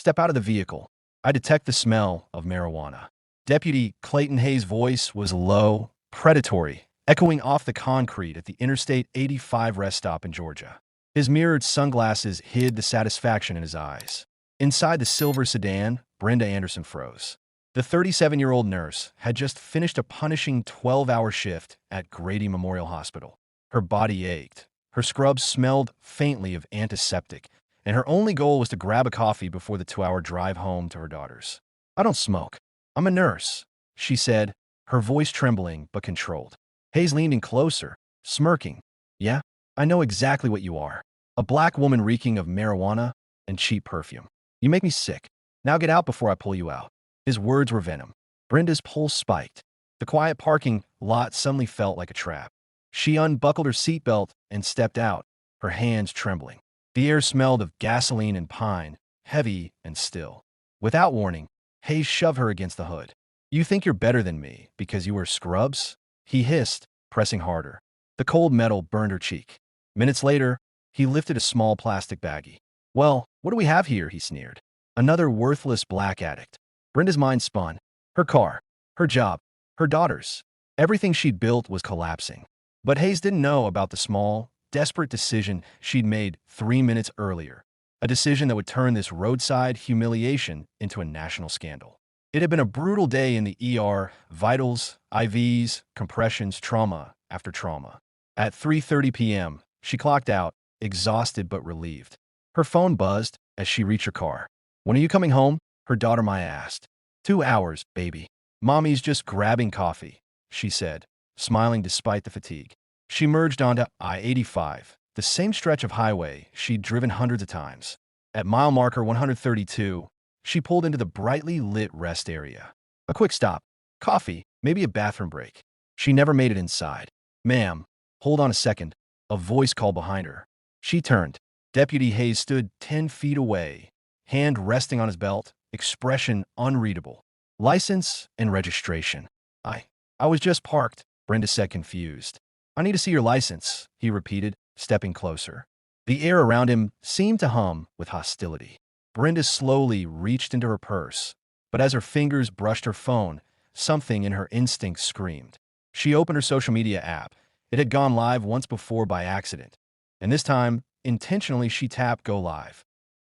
step out of the vehicle. I detect the smell of marijuana. Deputy Clayton Hayes' voice was low, predatory, echoing off the concrete at the Interstate 85 rest stop in Georgia. His mirrored sunglasses hid the satisfaction in his eyes. Inside the silver sedan, Brenda Anderson froze. The 37-year-old nurse had just finished a punishing 12-hour shift at Grady Memorial Hospital. Her body ached. Her scrubs smelled faintly of antiseptic, and her only goal was to grab a coffee before the 2-hour drive home to her daughters. "I don't smoke. I'm a nurse," she said, her voice trembling but controlled. Hayes leaned in closer, smirking. "Yeah, I know exactly what you are. A black woman reeking of marijuana and cheap perfume. You make me sick. Now get out before I pull you out." His words were venom. Brenda's pulse spiked. The quiet parking lot suddenly felt like a trap. She unbuckled her seatbelt and stepped out, her hands trembling. The air smelled of gasoline and pine, heavy and still. Without warning, Hayes shoved her against the hood. "You think you're better than me because you wear scrubs?" he hissed, pressing harder. The cold metal burned her cheek. Minutes later, he lifted a small plastic baggie. "Well, what do we have here?" he sneered. "Another worthless black addict." Brenda's mind spun. Her car, her job, her daughters. Everything she'd built was collapsing. But Hayes didn't know about the small, desperate decision she'd made 3 minutes earlier. A decision that would turn this roadside humiliation into a national scandal. It had been a brutal day in the ER, vitals, IVs, compressions, trauma after trauma. At 3:30 p.m., she clocked out, exhausted but relieved. Her phone buzzed as she reached her car. "When are you coming home?" her daughter Maya asked. "2 hours, baby. Mommy's just grabbing coffee," she said, smiling despite the fatigue. She merged onto I-85, the same stretch of highway she'd driven hundreds of times. At mile marker 132, she pulled into the brightly lit rest area. A quick stop, coffee, maybe a bathroom break. She never made it inside. "Ma'am, hold on a second," a voice called behind her. She turned. Deputy Hayes stood 10 feet away, hand resting on his belt, expression unreadable. "License and registration." I was just parked," Brenda said, confused. "I need to see your license," he repeated, stepping closer. The air around him seemed to hum with hostility. Brenda slowly reached into her purse, but as her fingers brushed her phone, something in her instinct screamed. She opened her social media app. It had gone live once before by accident, and this time, intentionally, she tapped Go Live.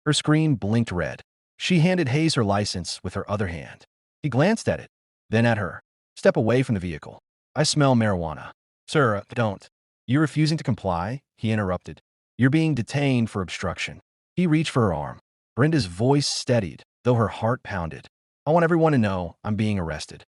Her screen blinked red. She handed Hayes her license with her other hand. He glanced at it, then at her. "Step away from the vehicle. I smell marijuana." "Sir, don't." "You refusing to comply?" he interrupted. "You're being detained for obstruction." He reached for her arm. Brenda's voice steadied, though her heart pounded. "I want everyone to know I'm being arrested."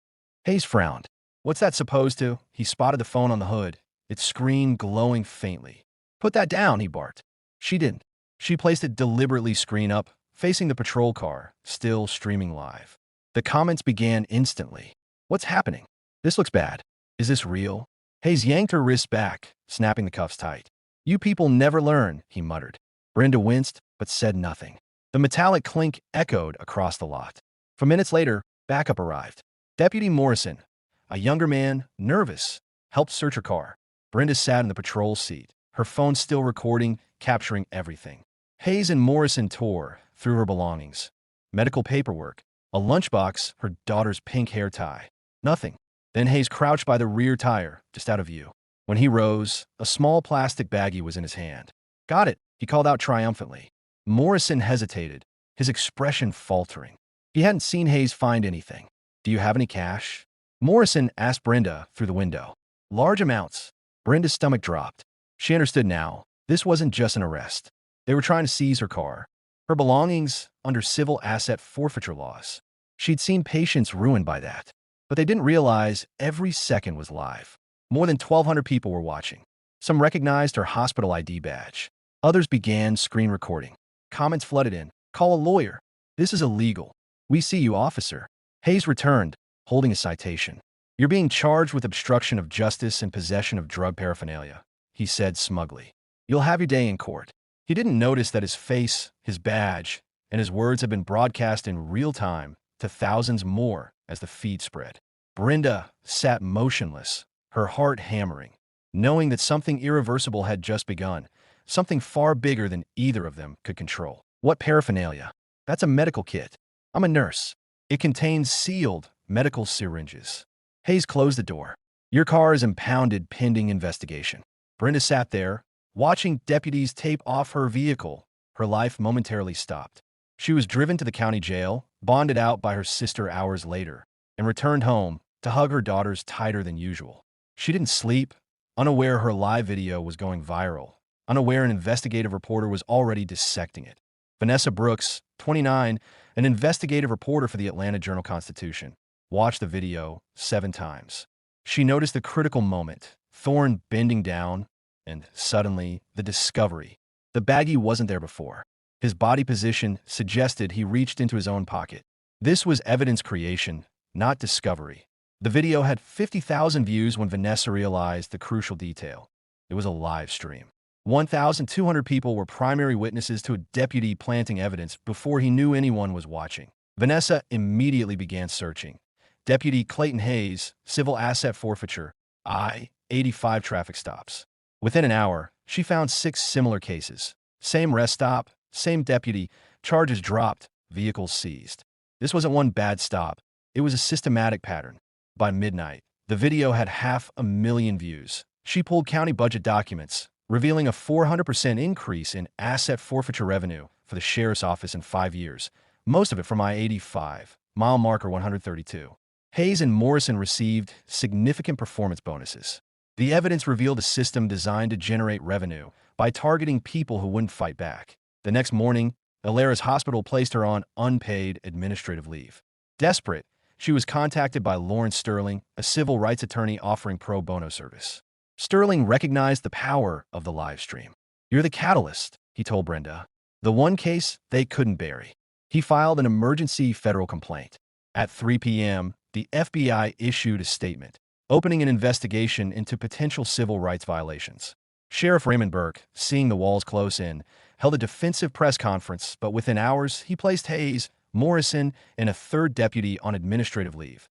Hayes frowned. "What's that supposed to?" He spotted the phone on the hood, its screen glowing faintly. "Put that down," he barked. She didn't. She placed it deliberately screen up, facing the patrol car, still streaming live. The comments began instantly. "What's happening? This looks bad. Is this real?" Hayes yanked her wrist back, snapping the cuffs tight. "You people never learn," he muttered. Brenda winced, but said nothing. The metallic clink echoed across the lot. 4 minutes later, backup arrived. Deputy Morrison, a younger man, nervous, helped search her car. Brenda sat in the patrol seat, her phone still recording, capturing everything. Hayes and Morrison tore through her belongings. Medical paperwork, a lunchbox, her daughter's pink hair tie. Nothing. Then Hayes crouched by the rear tire, just out of view. When he rose, a small plastic baggie was in his hand. "Got it," he called out triumphantly. Morrison hesitated, his expression faltering. He hadn't seen Hayes find anything. "Do you have any cash?" Morrison asked Brenda through the window. "Large amounts." Brenda's stomach dropped. She understood now. This wasn't just an arrest. They were trying to seize her car, her belongings under civil asset forfeiture laws. She'd seen patients ruined by that. But they didn't realize every second was live. More than 1,200 people were watching. Some recognized her hospital ID badge. Others began screen recording. Comments flooded in. "Call a lawyer. This is illegal." "We see you, officer." Hayes returned, holding a citation. "You're being charged with obstruction of justice and possession of drug paraphernalia," he said smugly. "You'll have your day in court." He didn't notice that his face, his badge, and his words had been broadcast in real time to thousands more as the feed spread. Brenda sat motionless, her heart hammering, knowing that something irreversible had just begun, something far bigger than either of them could control. What paraphernalia? That's a medical kit. I'm a nurse. It contains sealed medical syringes. Hayes closed the door. Your car is impounded pending investigation. Brenda sat there, watching deputies tape off her vehicle. Her life momentarily stopped. She was driven to the county jail, bonded out by her sister hours later, and returned home to hug her daughters tighter than usual. She didn't sleep, unaware her live video was going viral, unaware an investigative reporter was already dissecting it. Vanessa Brooks, 29, an investigative reporter for the Atlanta Journal-Constitution, watched the video 7 times. She noticed the critical moment, Thorne bending down, and suddenly, the discovery. The baggie wasn't there before. His body position suggested he reached into his own pocket. This was evidence creation, not discovery. The video had 50,000 views when Vanessa realized the crucial detail. It was a live stream. 1,200 people were primary witnesses to a deputy planting evidence before he knew anyone was watching. Vanessa immediately began searching. Deputy Clayton Hayes, civil asset forfeiture, I-85 traffic stops. Within an hour, she found 6 similar cases. Same rest stop, same deputy, charges dropped, vehicles seized. This wasn't one bad stop. It was a systematic pattern. By midnight, the video had 500,000 views. She pulled county budget documents, revealing a 400% increase in asset forfeiture revenue for the sheriff's office in 5 years, most of it from I-85, mile marker 132. Hayes and Morrison received significant performance bonuses. The evidence revealed a system designed to generate revenue by targeting people who wouldn't fight back. The next morning, Alara's hospital placed her on unpaid administrative leave. Desperate, she was contacted by Lawrence Sterling, a civil rights attorney offering pro bono service. Sterling recognized the power of the live stream. You're the catalyst, he told Brenda. The one case they couldn't bury. He filed an emergency federal complaint. At 3 p.m., the FBI issued a statement, opening an investigation into potential civil rights violations. Sheriff Raymond Burke, seeing the walls close in, held a defensive press conference, but within hours, he placed Hayes, Morrison, and a 3rd deputy on administrative leave.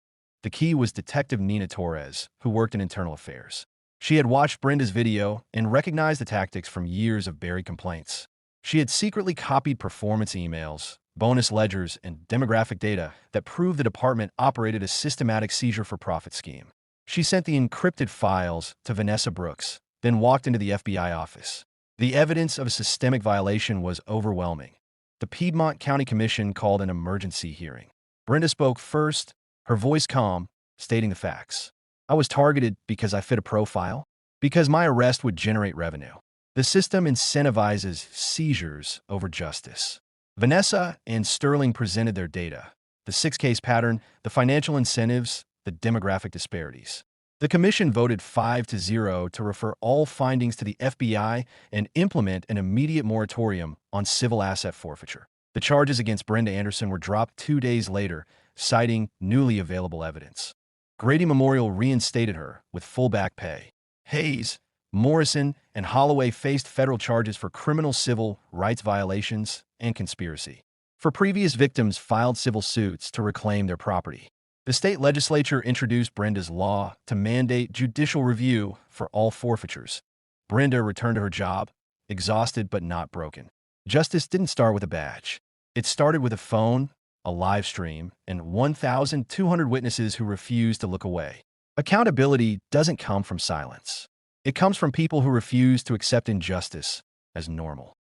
The key was Detective Nina Torres, who worked in internal affairs. She had watched Brenda's video and recognized the tactics from years of buried complaints. She had secretly copied performance emails, bonus ledgers, and demographic data that proved the department operated a systematic seizure-for-profit scheme. She sent the encrypted files to Vanessa Brooks, then walked into the FBI office. The evidence of a systemic violation was overwhelming. The Piedmont County Commission called an emergency hearing. Brenda spoke first, her voice calm, stating the facts. I was targeted because I fit a profile, because my arrest would generate revenue. The system incentivizes seizures over justice. Vanessa and Sterling presented their data, the 6-case pattern, the financial incentives, the demographic disparities. The commission voted 5-0 to refer all findings to the FBI and implement an immediate moratorium on civil asset forfeiture. The charges against Brenda Anderson were dropped 2 days later, citing newly available evidence. Grady Memorial reinstated her with full back pay. Hayes, Morrison, and Holloway faced federal charges for criminal civil rights violations and conspiracy. For previous victims filed civil suits to reclaim their property. The state legislature introduced Brenda's law to mandate judicial review for all forfeitures. Brenda returned to her job, exhausted but not broken. Justice didn't start with a badge. It started with a phone, a live stream, and 1,200 witnesses who refused to look away. Accountability doesn't come from silence. It comes from people who refuse to accept injustice as normal.